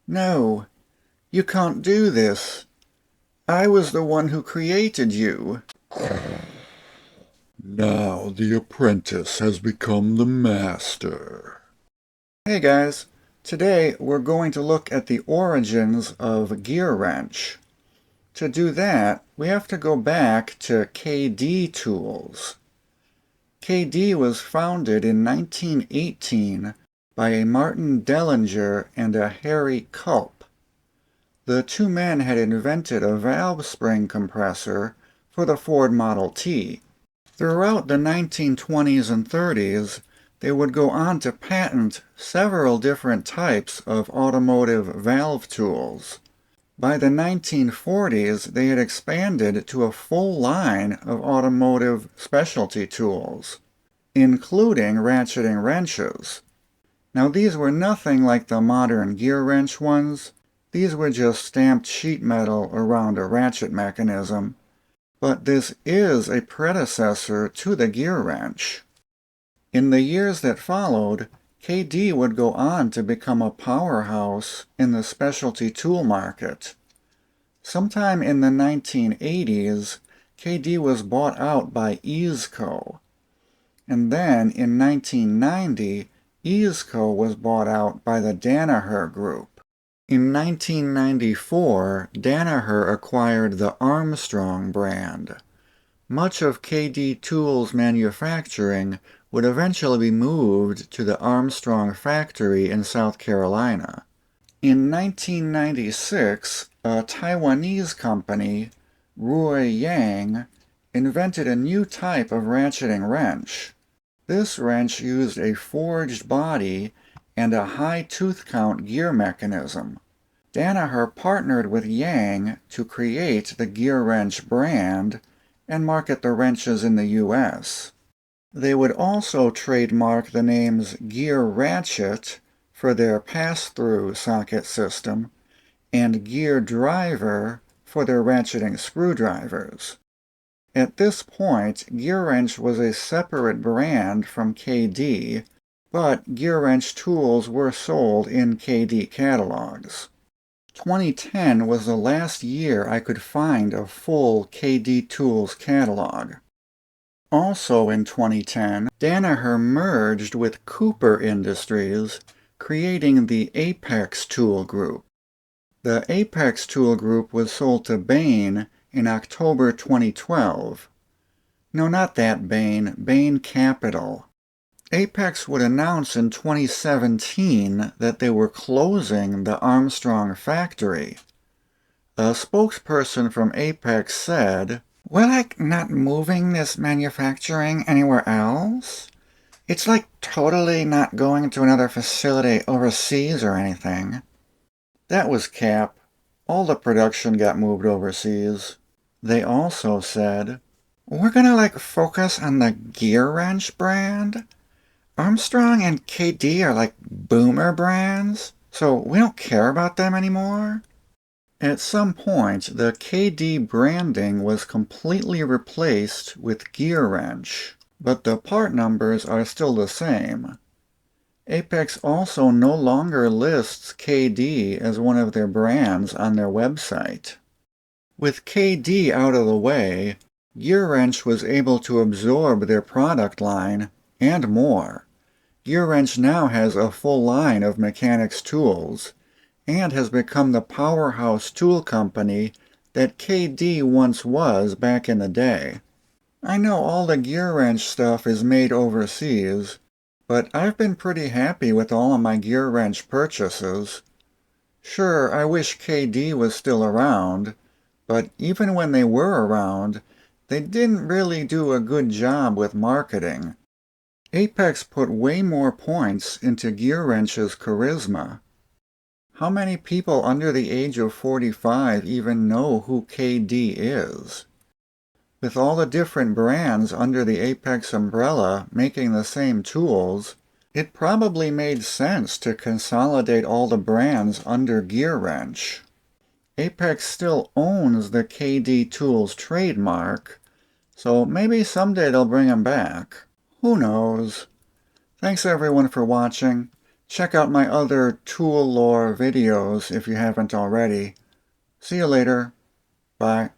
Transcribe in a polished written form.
No, you can't do this. I was the one who created you. Now the apprentice has become the master. Hey guys, today we're going to look at the origins of GearWrench. To do that, we have to go back to KD Tools. KD was founded in 1918 by a Martin Dellinger and a Harry Culp. The two men had invented a valve spring compressor for the Ford Model T. Throughout the 1920s and 30s, they would go on to patent several different types of automotive valve tools. By the 1940s, they had expanded to a full line of automotive specialty tools, including ratcheting wrenches. Now these were nothing like the modern gear wrench ones. These were just stamped sheet metal around a ratchet mechanism. But this is a predecessor to the gear wrench. In the years that followed, KD would go on to become a powerhouse in the specialty tool market. Sometime in the 1980s, KD was bought out by Easeco. And then in 1990, Easeco was bought out by the Danaher Group. In 1994, Danaher acquired the Armstrong brand. Much of KD Tools manufacturing would eventually be moved to the Armstrong factory in South Carolina. In 1996, a Taiwanese company, Rui Yang, invented a new type of ratcheting wrench. This wrench used a forged body and a high tooth count gear mechanism. Danaher partnered with Yang to create the GearWrench brand and market the wrenches in the US. They would also trademark the names Gear Ratchet for their pass-through socket system and Gear Driver for their ratcheting screwdrivers. At this point, GearWrench was a separate brand from KD, but GearWrench tools were sold in KD catalogs. 2010 was the last year I could find a full KD Tools catalog. Also in 2010, Danaher merged with Cooper Industries, creating the Apex Tool Group. The Apex Tool Group was sold to Bain in October 2012. No, not that Bain, Bain Capital. Apex would announce in 2017 that they were closing the Armstrong factory. A spokesperson from Apex said, "We're not moving this manufacturing anywhere else. It's totally not going to another facility overseas or anything." That was cap. All the production got moved overseas. They also said, "We're gonna focus on the GearWrench brand. Armstrong and KD are boomer brands, so we don't care about them anymore." At some point, the KD branding was completely replaced with GearWrench, but the part numbers are still the same. Apex also no longer lists KD as one of their brands on their website. With KD out of the way, GearWrench was able to absorb their product line and more. GearWrench now has a full line of mechanics tools and has become the powerhouse tool company that KD once was back in the day. I know all the GearWrench stuff is made overseas, but I've been pretty happy with all of my GearWrench purchases. Sure, I wish KD was still around, but even when they were around, they didn't really do a good job with marketing. Apex put way more points into GearWrench's charisma. How many people under the age of 45 even know who KD is? With all the different brands under the Apex umbrella making the same tools, it probably made sense to consolidate all the brands under GearWrench. Apex still owns the KD Tools trademark, so maybe someday they'll bring them back. Who knows? Thanks everyone for watching. Check out my other tool lore videos if you haven't already. See you later. Bye.